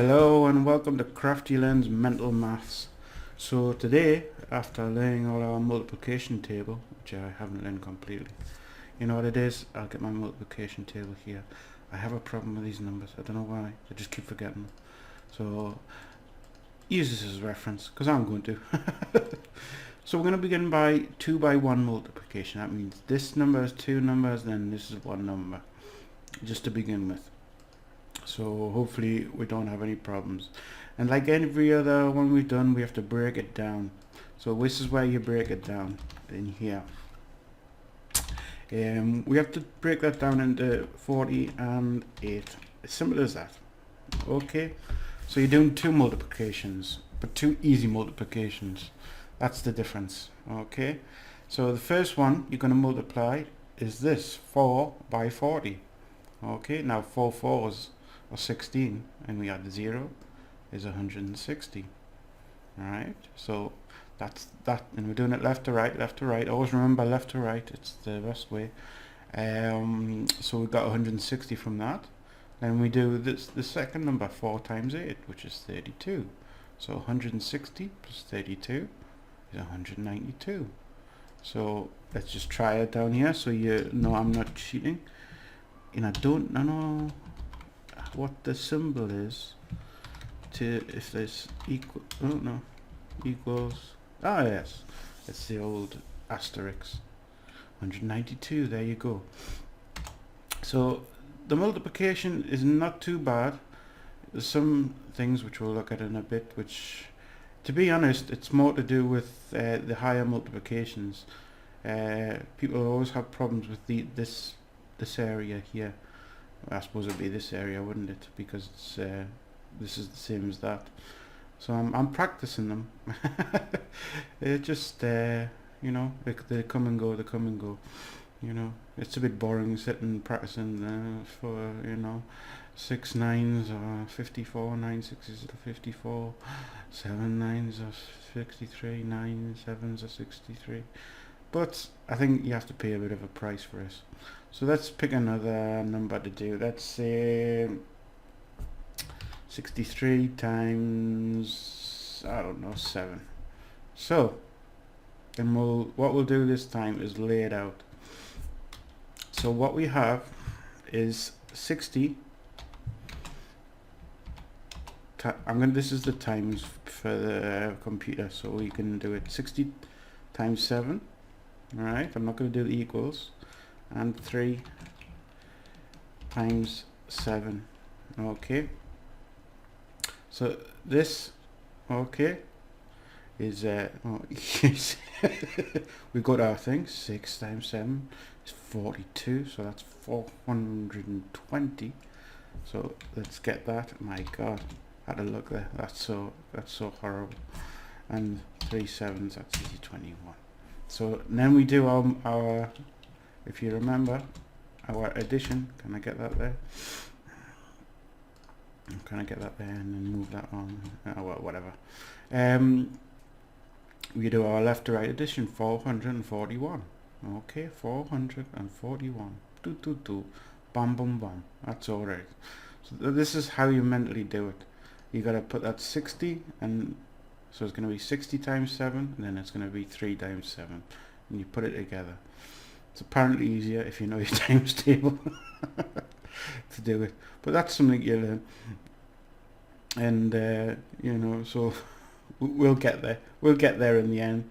Hello and welcome to Crafty Learns Mental Maths. So today, after learning all our multiplication table, which I haven't learned completely, you know what it is? I'll get my multiplication table here. I have a problem with these numbers. I don't know why. I just keep forgetting them. So use this as a reference, because I'm going to. So we're going to begin by 2 by 1 multiplication. That means this number is 2 numbers, then this is 1 number, just to begin with. So hopefully we don't have any problems. And like every other one we've done, we have to break it down. So this is where you break it down, in here. We have to break that down into 40 and 8. As simple as that. Okay, so you're doing 2 multiplications, but 2 easy multiplications. That's the difference. Okay, so the first one you're going to multiply is this, 4 by 40. Okay, now 4 fours are 16, and we add 0 is 160. Alright, so that's that, and we're doing it left to right, left to right. Always remember left to right, it's the best way. So we got 160 from that. Then we do this, the second number, 4 times 8, which is 32. So 160 plus 32 is 192. So let's just try it down here so you know I'm not cheating. And I don't know what the symbol is to, if there's equal, oh no, equals, ah yes, it's the old asterisk. 192, there you go. So the multiplication is not too bad. There's some things which we'll look at in a bit, which, to be honest, it's more to do with the higher multiplications. People always have problems with this area here. I suppose it'd be this area, wouldn't it? Because it's this is the same as that. So I'm practicing them. They're just you know, they come and go. They come and go. You know, it's a bit boring sitting practicing for, you know, 6 9s or 54, 9 6s are 54, 7 9s are 63, 9 7s are 63. But I think you have to pay a bit of a price for it. So let's pick another number to do. Let's say 63 times, I don't know, 7. So then what we'll do this time is lay it out. So what we have is 60. This is the times for the computer, so we can do it. 60 times 7. All right, I'm not going to do the equals. And 3 times 7. Okay, so this, okay, is oh, yes. We got our thing. 6 times 7 is 42, so that's 420. So let's get that. My god, I had to look there. That's so horrible. And 3 7s, that's easy 21. So then we do our, if you remember, our addition. Can I get that there? Can I get that there and then move that on? Well, whatever. We do our left to right addition, 441. Okay, 441. Do do do. Bam bam bam. That's all right. So this is how you mentally do it. You got to put that 60, and so it's going to be 60 times 7, and then it's going to be 3 times 7, and you put it together. It's apparently easier if you know your times table to do it, but that's something you learn. And you know, so we'll get there. We'll get there in the end.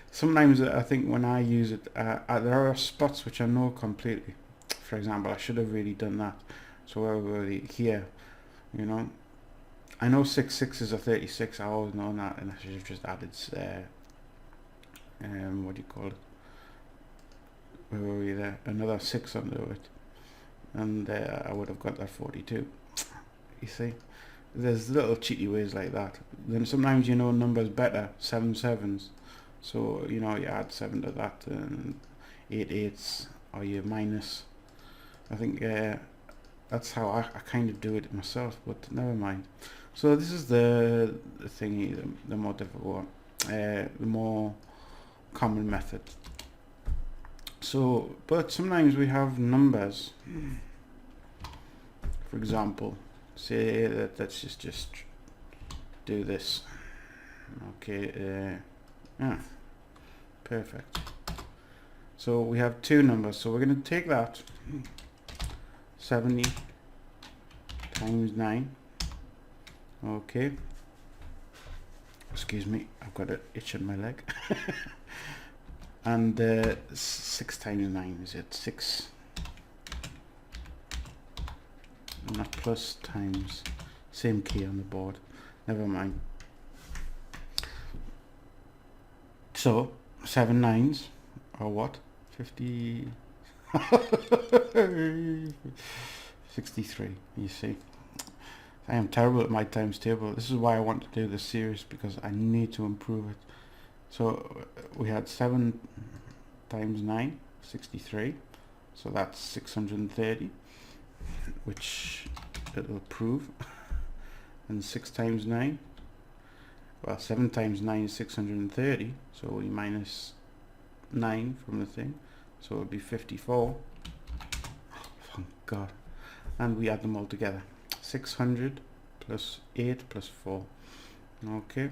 Sometimes I think when I use it, there are spots which I know completely. For example, I should have really done that. So here, you know, I know 6 6s are 36. I always know that, and I should have just added what do you call it? Where were we there? Another 6 under it, and I would have got that 42. You see, there's little cheaty ways like that. Then sometimes you know numbers better, 7 7s, so you know you add 7 to that, and 8 8s, or you minus. I think that's how I kind of do it myself, but never mind. So this is the thingy, the more difficult one, the more common method. So, but sometimes we have numbers. For example, say that let's just do this. Okay, perfect. So we have two numbers, so we're going to take that 70 times 9. Okay, excuse me, I've got an itch in my leg. And 6 times 9, is it 6? Not plus, times, same key on the board, never mind. So 7 nines are what? 50 63. You see, I am terrible at my times table. This is why I want to do this series, because I need to improve it. So we had 7 times 9, 63. So that's 630, which it'll prove. And 6 times 9, well, 7 times 9 is 630. So we minus 9 from the thing. So it'll be 54. Oh, thank God. And we add them all together. 600 plus 8 plus 4. Okay.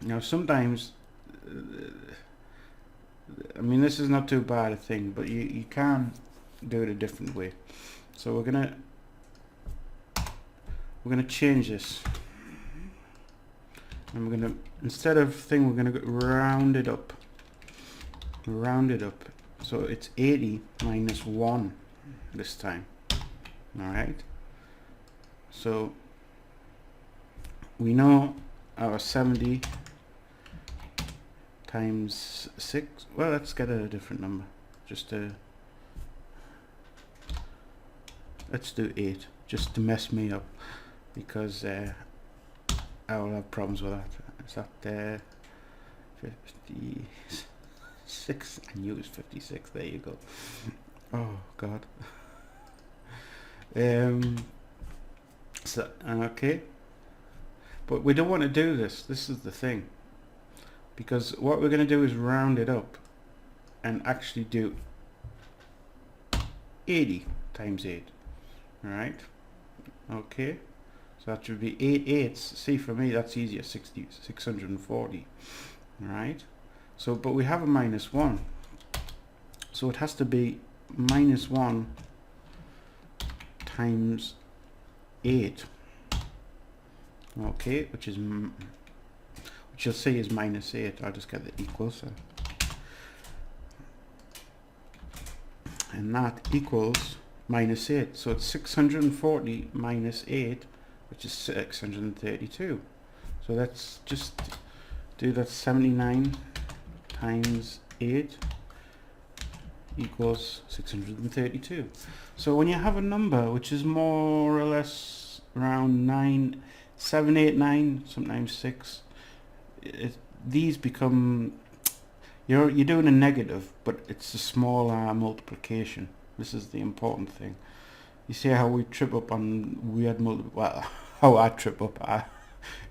Now sometimes, I mean, this is not too bad a thing, but you can do it a different way. So we're gonna change this, and we're gonna, instead of thing, we're gonna round it up. So it's 80 minus 1 this time. All right. So we know our 70 times 6, well, let's get a different number, just let's do 8, just to mess me up, because I will have problems with that. Is that 56? I knew it was 56. There you go. Oh God. So okay, but we don't want to do this. This is the thing, because what we're going to do is round it up and actually do 80 times 8. All right. Okay. So that should be 8 eighths. See, for me that's easier. 640. All right. So, but we have a minus 1, so it has to be minus 1 times 8. Okay, which you'll see is minus 8. I'll just get the equals, and that equals minus 8. So it's 640 minus 8, which is 632. So let's just do that. 79 times 8 equals 632. So when you have a number which is more or less around 9, 7, 8, 9, sometimes 6, these become, you're doing a negative, but it's a small multiplication. This is the important thing. You see how we trip up on weird well, how I trip up.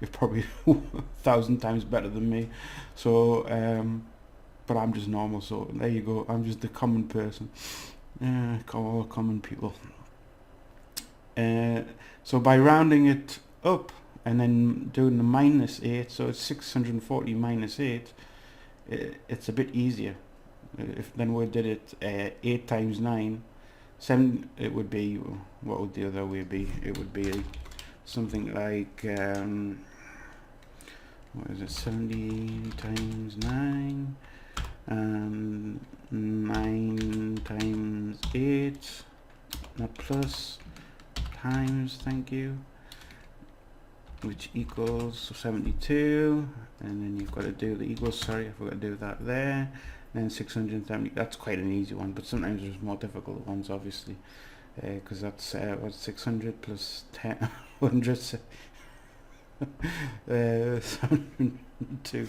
You're probably 1,000 times better than me. So but I'm just normal, so there you go. I'm just the common person. All common people. So by rounding it up and then doing the minus 8, so it's 640 minus 8, it's a bit easier. If then we did it 8 times 9, 7, it would be, what would the other way be? It would be something like, what is it, 70 times 9, and 9 times 8, not plus, times, thank you, which equals 72, and then you've got to do the equals, sorry, I forgot to do that there, then 670, that's quite an easy one, but sometimes there's more difficult ones, obviously, because that's, what's 600 plus 10, 100, 702.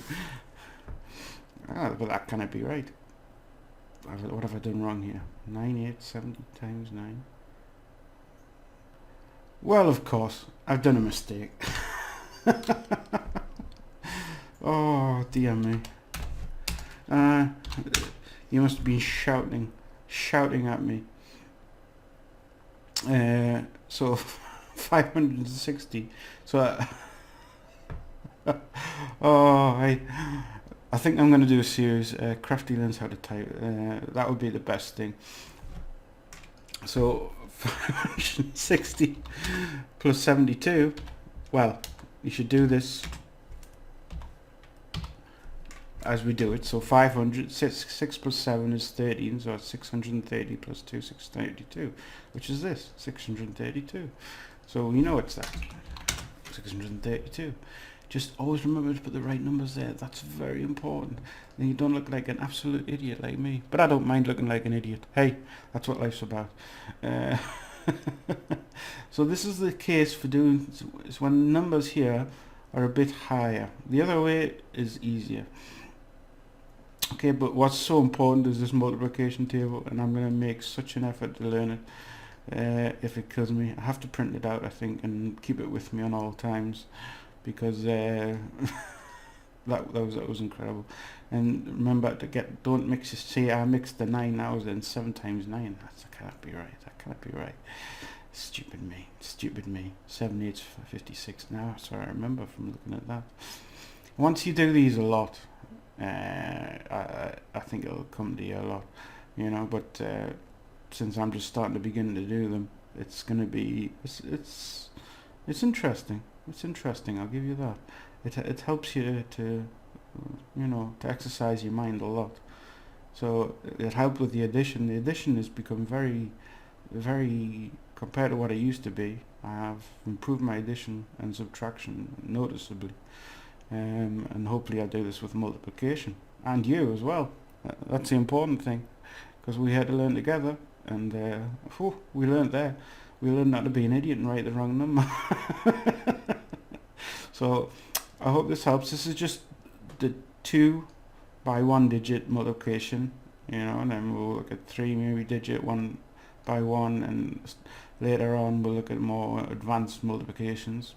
But that cannot be right. What have I done wrong here? 9870 times 9. Well, of course, I've done a mistake. Oh, dear me. You must have been shouting at me. So 560. So oh, I think I'm going to do a series, Crafty learns how to type. That would be the best thing. So 560 plus 72, well, you should do this as we do it. So 500, 6 plus 7 is 13, so it's 630 plus 2, 632, which is this, 632. So we know it's that, 632. Just always remember to put the right numbers there. That's very important. Then you don't look like an absolute idiot like me. But I don't mind looking like an idiot. Hey, that's what life's about. So this is the case for doing, is when numbers here are a bit higher. The other way is easier. Okay, but what's so important is this multiplication table, and I'm going to make such an effort to learn it. If it kills me, I have to print it out, I think, and keep it with me on all times, because that was incredible. And remember to don't mix it. See, I mixed the 9 now, then 7 times 9. That cannot be right. That cannot be right. Stupid me. Stupid me. 7 8 56 now. So I remember from looking at that. Once you do these a lot, I think it'll come to you a lot, you know. But since I'm just starting to begin to do them, it's gonna be it's interesting. It's interesting. I'll give you that. It helps you to, you know, to exercise your mind a lot. So it helped with the addition. The addition has become very, very, compared to what it used to be. I have improved my addition and subtraction noticeably. And hopefully I'll do this with multiplication, and you as well. That's the important thing, because we had to learn together, and we learned there. We learned not to be an idiot and write the wrong number. So I hope this helps. This is just the 2 by 1 digit multiplication, you know, and then we'll look at 3 maybe digit 1 by 1, and later on we'll look at more advanced multiplications,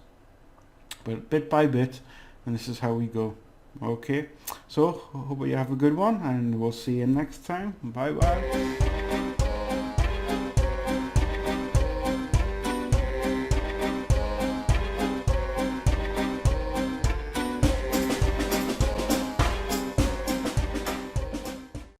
but bit by bit. And this is how we go. Okay, so hope you have a good one, and we'll see you next time. Bye bye.